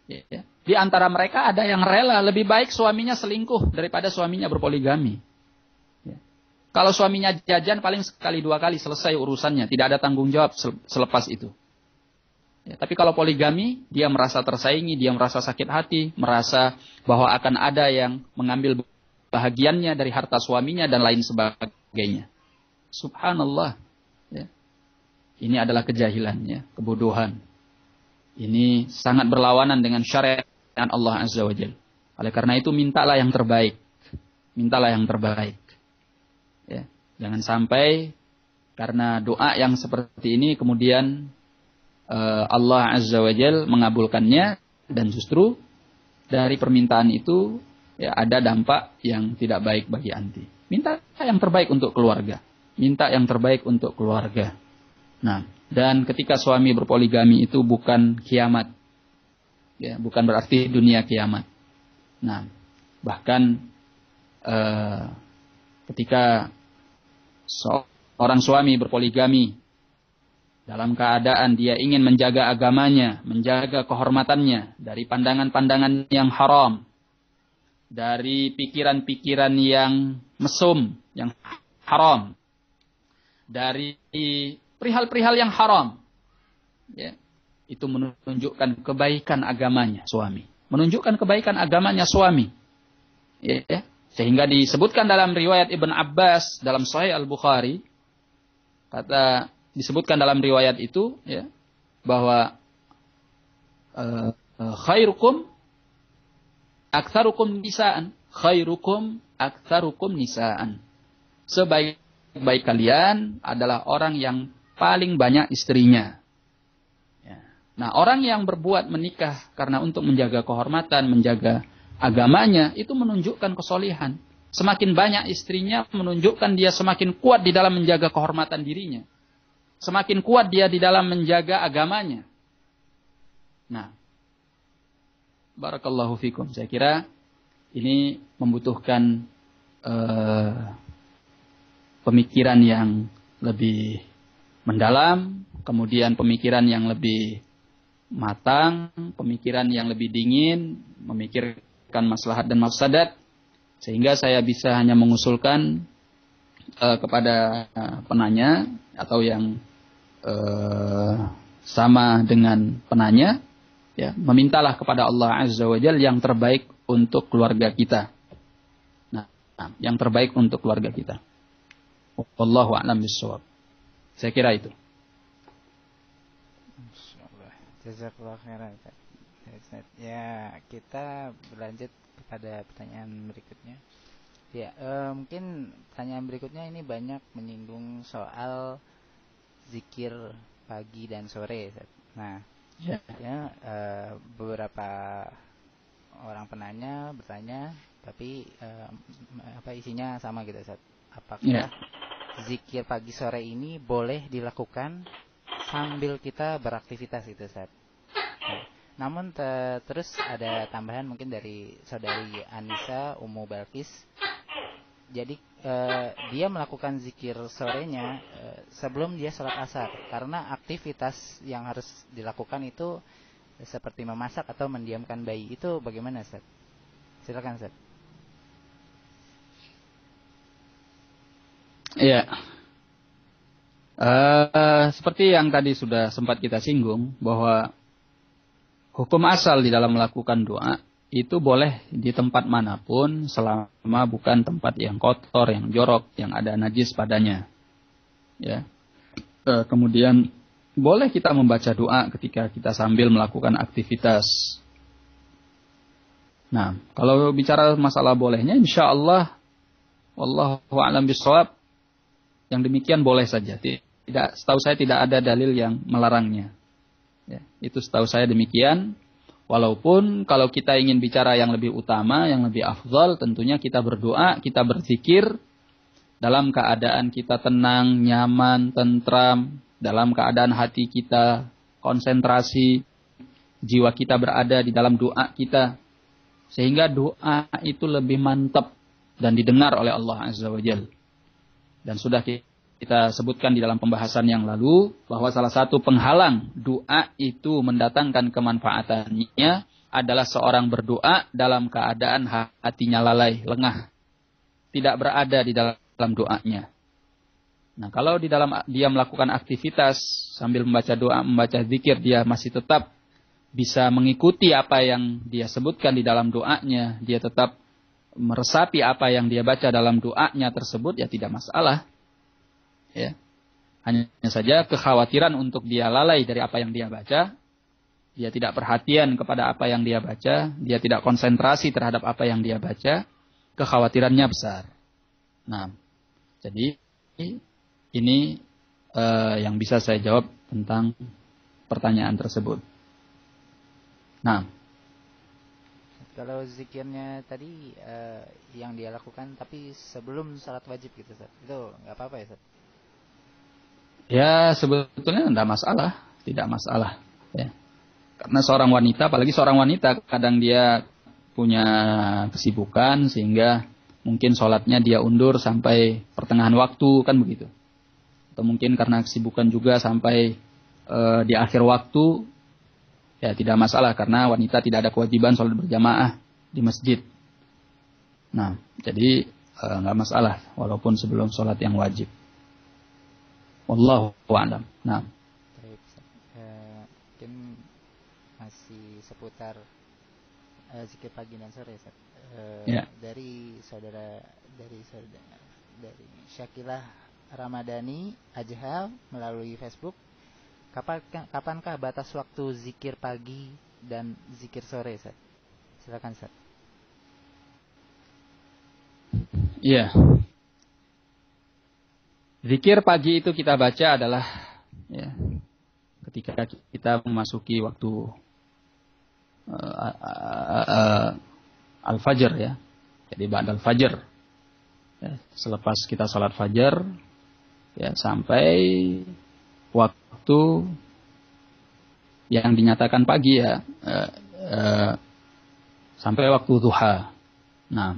ya, di antara mereka ada yang rela lebih baik suaminya selingkuh daripada suaminya berpoligami. Ya. Kalau suaminya jajan paling sekali dua kali selesai urusannya, tidak ada tanggung jawab selepas itu. Ya, tapi kalau poligami, dia merasa tersaingi, dia merasa sakit hati, merasa bahwa akan ada yang mengambil bahagiannya dari harta suaminya dan lain sebagainya. Subhanallah. Ya. Ini adalah kejahilannya, kebodohan. Ini sangat berlawanan dengan syariat Allah Azza wa Jalla. Oleh karena itu mintalah yang terbaik. Mintalah yang terbaik. Ya. Jangan sampai karena doa yang seperti ini kemudian Allah Azza wa Jalla mengabulkannya dan justru dari permintaan itu ya, ada dampak yang tidak baik bagi anti. Minta yang terbaik untuk keluarga. Minta yang terbaik untuk keluarga. Nah, dan ketika suami berpoligami itu bukan kiamat. Ya, bukan berarti dunia kiamat. Nah, bahkan ketika seorang suami berpoligami dalam keadaan dia ingin menjaga agamanya, menjaga kehormatannya dari pandangan-pandangan yang haram, dari pikiran-pikiran yang mesum, yang haram, dari perihal-perihal yang haram, ya, itu menunjukkan kebaikan agamanya suami, menunjukkan kebaikan agamanya suami, ya. Sehingga disebutkan dalam riwayat Ibn Abbas dalam Sahih Al-Bukhari, disebutkan dalam riwayat itu, ya, bahwa khairukum aktsarukum nisaan, khairukum aktsarukum nisaan. Sebaik-baik kalian adalah orang yang paling banyak istrinya. Ya. Nah, orang yang berbuat menikah karena untuk menjaga kehormatan, menjaga agamanya, itu menunjukkan kesolihan. Semakin banyak istrinya menunjukkan dia semakin kuat di dalam menjaga kehormatan dirinya. Semakin kuat dia di dalam menjaga agamanya. Nah, barakallahu fikum. Saya kira ini membutuhkan pemikiran yang lebih mendalam, kemudian pemikiran yang lebih matang, pemikiran yang lebih dingin, memikirkan maslahat dan mafsadat, sehingga saya bisa hanya mengusulkan kepada penanya atau yang sama dengan penanya, ya, memintalah kepada Allah Azza wa Jalla yang terbaik untuk keluarga kita. Nah, yang terbaik untuk keluarga kita. Wallahu a'lam bishawab. Saya kira itu. Insyaallah. Jazakallah khairan. Ya, kita berlanjut kepada pertanyaan berikutnya. Ya, mungkin pertanyaan berikutnya ini banyak menyinggung soal zikir pagi dan sore. Nah, ya, beberapa orang penanya bertanya, tapi isinya sama gitu, Ustaz. Apakah zikir pagi sore ini boleh dilakukan sambil kita beraktivitas gitu, Ustaz? Nah, namun terus ada tambahan mungkin dari saudari Anissa Ummu Balkis. Jadi dia melakukan zikir sorenya sebelum dia sholat asar, karena aktivitas yang harus dilakukan itu seperti memasak atau mendiamkan bayi. Itu bagaimana, Ustaz? Silakan, Ustaz. Iya. Seperti yang tadi sudah sempat kita singgung, bahwa hukum asal di dalam melakukan doa itu boleh di tempat manapun selama bukan tempat yang kotor, yang jorok, yang ada najis padanya. Ya. Kemudian boleh kita membaca doa ketika kita sambil melakukan aktivitas. Nah, kalau bicara masalah bolehnya, insya Allah, wallahu a'lam bishawab, yang demikian boleh saja. Setahu saya tidak ada dalil yang melarangnya. Ya, itu setahu saya demikian. Walaupun kalau kita ingin bicara yang lebih utama, yang lebih afdal, tentunya kita berdoa, kita berzikir dalam keadaan kita tenang, nyaman, tentram, dalam keadaan hati kita konsentrasi, jiwa kita berada di dalam doa kita, sehingga doa itu lebih mantap dan didengar oleh Allah Azza wa Jalla. Dan sudah kita sebutkan di dalam pembahasan yang lalu bahwa salah satu penghalang doa itu mendatangkan kemanfaatannya adalah seorang berdoa dalam keadaan hatinya lalai, lengah, tidak berada di dalam doanya. Nah, kalau di dalam dia melakukan aktivitas sambil membaca doa, membaca zikir, dia masih tetap bisa mengikuti apa yang dia sebutkan di dalam doanya, dia tetap meresapi apa yang dia baca dalam doanya tersebut, ya tidak masalah. Ya. Hanya saja kekhawatiran untuk dia lalai dari apa yang dia baca, dia tidak perhatian kepada apa yang dia baca, dia tidak konsentrasi terhadap apa yang dia baca, kekhawatirannya besar. Nah, jadi ini yang bisa saya jawab tentang pertanyaan tersebut. Nah, kalau zikirnya tadi yang dia lakukan tapi sebelum salat wajib gitu, Ustaz, itu nggak apa-apa ya, Ustaz? Ya, sebetulnya tidak masalah, tidak masalah. Ya. Karena seorang wanita, apalagi seorang wanita, kadang dia punya kesibukan sehingga mungkin sholatnya dia undur sampai pertengahan waktu, kan begitu. Atau mungkin karena kesibukan juga sampai di akhir waktu, ya tidak masalah karena wanita tidak ada kewajiban sholat berjamaah di masjid. Nah, jadi nggak masalah walaupun sebelum sholat yang wajib. Wallahu a'lam. Nah. Mungkin masih seputar zikir pagi dan sore, Ya. dari Syakilah Ramadhani Ajhal melalui Facebook. Kapankah batas waktu zikir pagi dan zikir sore, Ustaz? Silakan, Ustaz. Iya. Zikir pagi itu kita baca adalah ya, ketika kita memasuki waktu al-fajr ya. Jadi ba'dal fajr. Ya, selepas kita salat fajar ya sampai waktu yang dinyatakan pagi ya sampai waktu duha. Nah,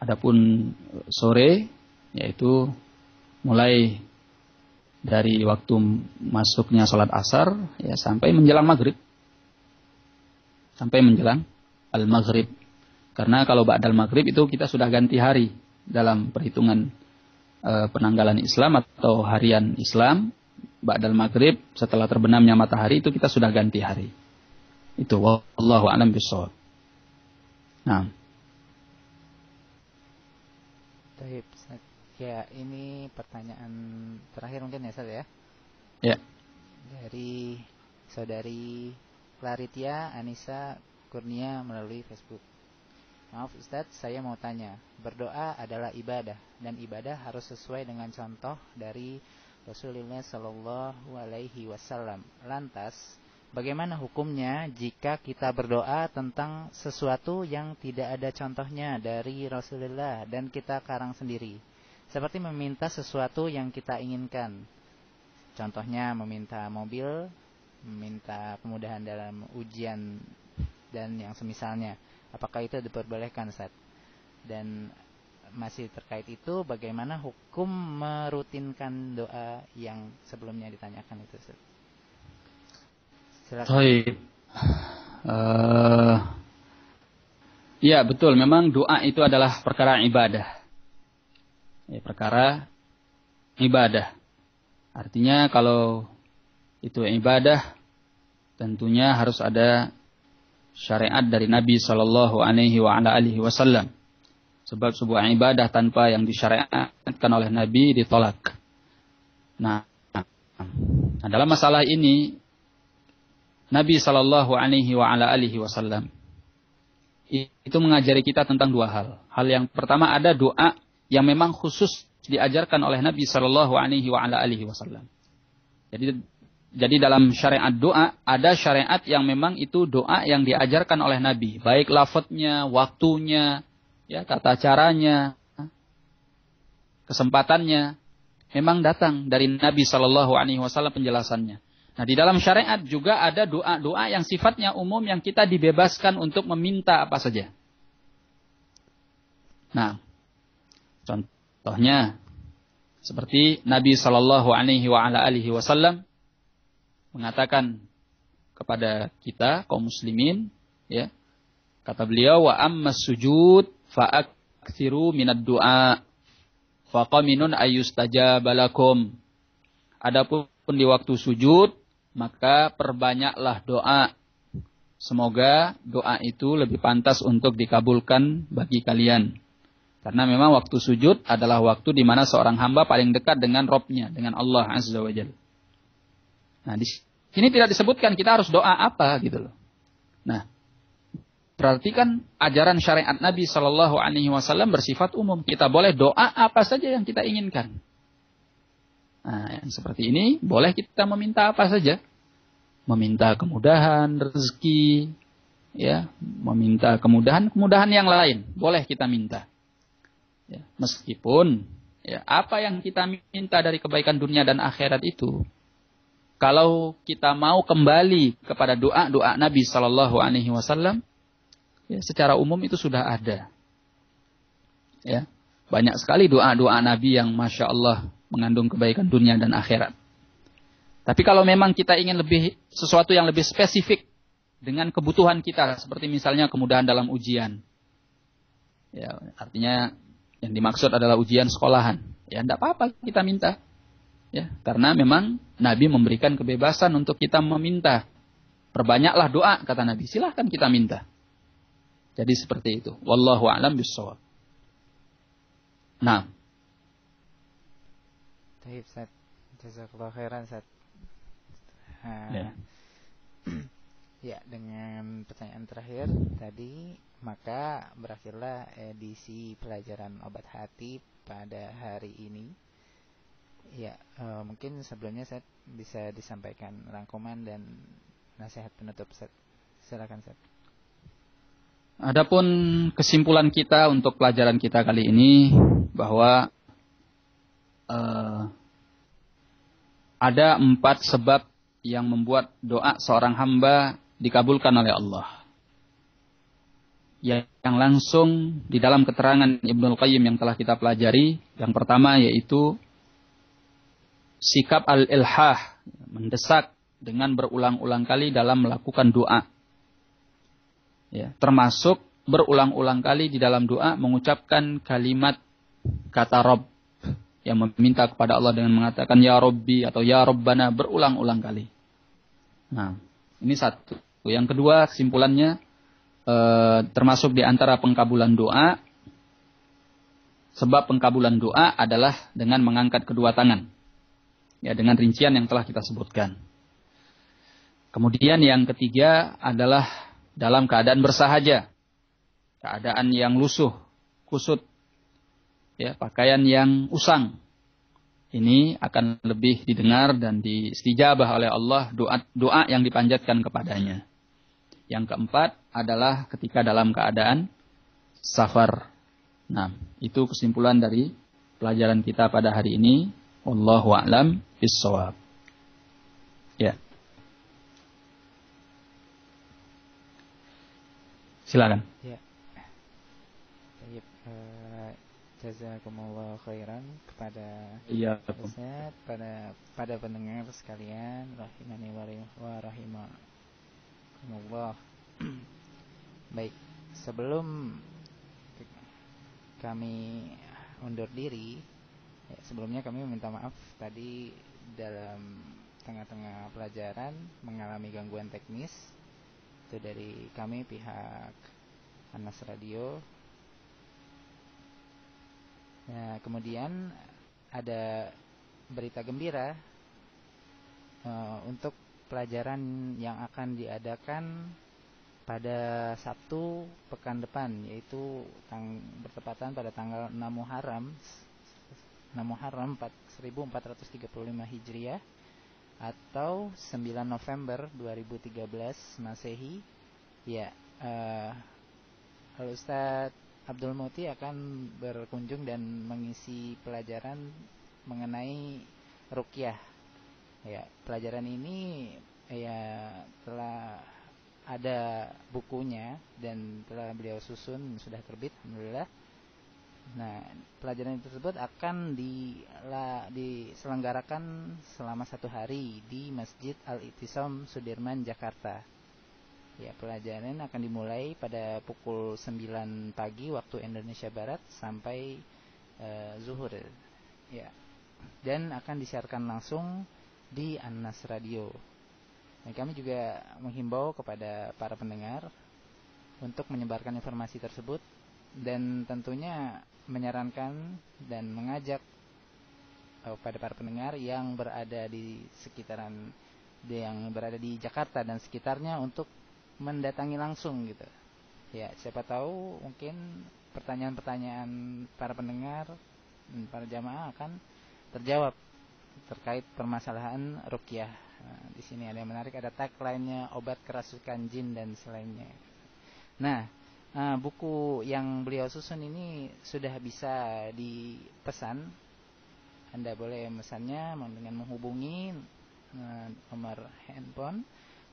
adapun sore yaitu mulai dari waktu masuknya sholat asar ya sampai menjelang maghrib, sampai menjelang al-maghrib. Karena kalau ba'dal maghrib itu kita sudah ganti hari dalam perhitungan penanggalan Islam atau harian Islam. Ba'dal maghrib setelah terbenamnya matahari itu kita sudah ganti hari. Itu wallahu a'lam bishawab. Nah. Baik, ya ini pertanyaan terakhir mungkin ya, Ustaz ya. Ya. Dari saudari Claritia Anissa Kurnia melalui Facebook. Maaf Ustaz, saya mau tanya. Berdoa adalah ibadah dan ibadah harus sesuai dengan contoh dari Rasulullah Shallallahu Alaihi Wasallam. Lantas, bagaimana hukumnya jika kita berdoa tentang sesuatu yang tidak ada contohnya dari Rasulullah dan kita karang sendiri? Seperti meminta sesuatu yang kita inginkan. Contohnya meminta mobil, meminta kemudahan dalam ujian dan yang semisalnya. Apakah itu diperbolehkan, Ustaz? Dan masih terkait itu, bagaimana hukum merutinkan doa yang sebelumnya ditanyakan itu, Ustaz? Silakan. Baik. Ya betul, memang doa itu adalah perkara ibadah. Ya, perkara ibadah. Artinya kalau itu ibadah, tentunya harus ada syariat dari Nabi Sallallahu Alaihi Wasallam. Sebab sebuah ibadah tanpa yang disyariatkan oleh Nabi ditolak. Nah, dalam masalah ini Nabi Sallallahu Alaihi Wasallam itu mengajari kita tentang dua hal. Hal yang pertama, ada doa yang memang khusus diajarkan oleh Nabi Sallallahu Alaihi Wasallam. Jadi dalam syariat doa ada syariat yang memang itu doa yang diajarkan oleh Nabi, baik lafadznya, waktunya, ya tata caranya, kesempatannya, memang datang dari Nabi Sallallahu Alaihi Wasallam penjelasannya. Nah, di dalam syariat juga ada doa-doa yang sifatnya umum yang kita dibebaskan untuk meminta apa saja. Nah, contohnya seperti Nabi Sallallahu Alaihi Wasallam mengatakan kepada kita kaum muslimin, ya, kata beliau, wa ammas sujud fa'aksiru minad du'a faqaminun ayyustajabalakum. Adapun di waktu sujud, maka perbanyaklah doa. Semoga doa itu lebih pantas untuk dikabulkan bagi kalian. Karena memang waktu sujud adalah waktu di mana seorang hamba paling dekat dengan Rabb-nya, dengan Allah Azza wa Jalla. Nah, di sini tidak disebutkan kita harus doa apa gitu loh. Nah, berarti kan ajaran syariat Nabi Sallallahu Alaihi Wasallam bersifat umum. Kita boleh doa apa saja yang kita inginkan. Nah, yang seperti ini boleh kita meminta apa saja. Meminta kemudahan, rezeki, ya, meminta kemudahan yang lain. Boleh kita minta. Ya, meskipun ya, apa yang kita minta dari kebaikan dunia dan akhirat itu kalau kita mau kembali kepada doa-doa Nabi Sallallahu Alaihi Wasallam, ya, secara umum itu sudah ada. Ya, banyak sekali doa-doa Nabi yang Masya Allah mengandung kebaikan dunia dan akhirat. Tapi kalau memang kita ingin sesuatu yang lebih spesifik dengan kebutuhan kita, seperti misalnya kemudahan dalam ujian, ya, artinya yang dimaksud adalah ujian sekolahan, ya tidak apa-apa kita minta. Ya, karena memang Nabi memberikan kebebasan untuk kita meminta. Perbanyaklah doa, kata Nabi. Silahkan kita minta. Jadi seperti itu. Wallahu a'lam bishawab. Nah. Baik, Ustaz. Jazakallahu khairan, Ustaz. Ya. Ya, dengan pertanyaan terakhir tadi, maka berakhirlah edisi pelajaran obat hati pada hari ini. Ya, mungkin sebelumnya saya bisa disampaikan rangkuman dan nasihat penutup. Silakan, Ustaz. Adapun kesimpulan kita untuk pelajaran kita kali ini bahwa ada 4 sebab yang membuat doa seorang hamba dikabulkan oleh Allah. Yang langsung di dalam keterangan Ibnul Qayyim yang telah kita pelajari, yang pertama yaitu sikap al-ilhah, mendesak dengan berulang-ulang kali dalam melakukan doa. Ya, termasuk berulang-ulang kali di dalam doa mengucapkan kalimat kata Rabb, yang meminta kepada Allah dengan mengatakan Ya Rabbi atau Ya Rabbana berulang-ulang kali. Nah, ini satu. Yang kedua, kesimpulannya termasuk di antara pengkabulan doa, sebab pengkabulan doa adalah dengan mengangkat kedua tangan. Ya, dengan rincian yang telah kita sebutkan. Kemudian yang ketiga adalah dalam keadaan bersahaja. Keadaan yang lusuh, kusut. Ya, pakaian yang usang. Ini akan lebih didengar dan diistijabah oleh Allah doa yang dipanjatkan kepadanya. Yang keempat adalah ketika dalam keadaan safar. Nah, itu kesimpulan dari pelajaran kita pada hari ini. Wallahu a'lam bishawab. Ya. Silakan. Ya. Baik, jazakumullah khairan kepada Ustaz, pada pendengar sekalian, rahimani wa rahimakumullah. Baik, sebelum kami undur diri, ya, sebelumnya kami meminta maaf tadi dalam tengah-tengah pelajaran mengalami gangguan teknis. Itu dari kami pihak Anas Radio. Nah, kemudian ada berita gembira untuk pelajaran yang akan diadakan pada Sabtu pekan depan, yaitu bertepatan pada tanggal 6 Muharram 1435 Hijriah atau 9 November 2013 Masehi. Ya, Al-Ustaz Abdul Muti akan berkunjung dan mengisi pelajaran mengenai ruqyah. Ya, pelajaran ini ya telah ada bukunya dan telah beliau susun, sudah terbit alhamdulillah. Nah, pelajaran tersebut akan diselenggarakan selama 1 hari di Masjid Al-I'tisam Sudirman, Jakarta. Ya, pelajaran akan dimulai pada pukul 9 pagi waktu Indonesia Barat sampai zuhur. Ya. Dan akan disiarkan langsung di Anas Radio. Dan kami juga menghimbau kepada para pendengar untuk menyebarkan informasi tersebut dan tentunya menyarankan dan mengajak pada para pendengar yang berada di sekitaran, yang berada di Jakarta dan sekitarnya untuk mendatangi langsung gitu. Ya, siapa tahu mungkin pertanyaan-pertanyaan para pendengar dan para jamaah akan terjawab terkait permasalahan ruqyah. Nah, di sini ada yang menarik, ada tagline-nya obat kerasukan jin dan selainnya. Nah, buku yang beliau susun ini sudah bisa dipesan. Anda boleh memesannya dengan menghubungi nomor handphone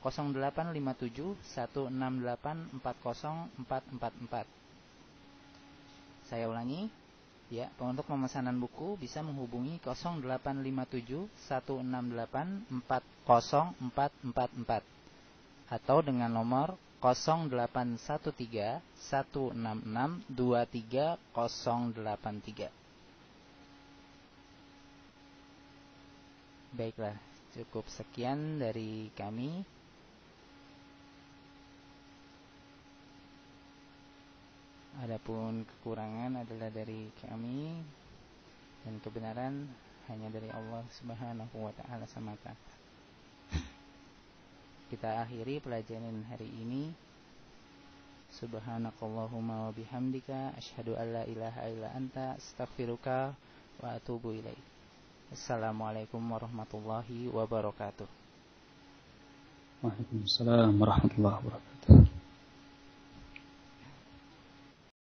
085716840444. Saya ulangi, ya, untuk pemesanan buku bisa menghubungi 085716840444 atau dengan nomor 081316623083. Baiklah, cukup sekian dari kami. Adapun kekurangan adalah dari kami dan kebenaran hanya dari Allah Subhanahu wa taala semata. Kita akhiri pelajaran hari ini. Subhanakallahumma wa bihamdika asyhadu an la ilaha illa anta astaghfiruka wa atubu ilaik. Assalamualaikum warahmatullahi wabarakatuh. Waalaikumsalam warahmatullahi wabarakatuh.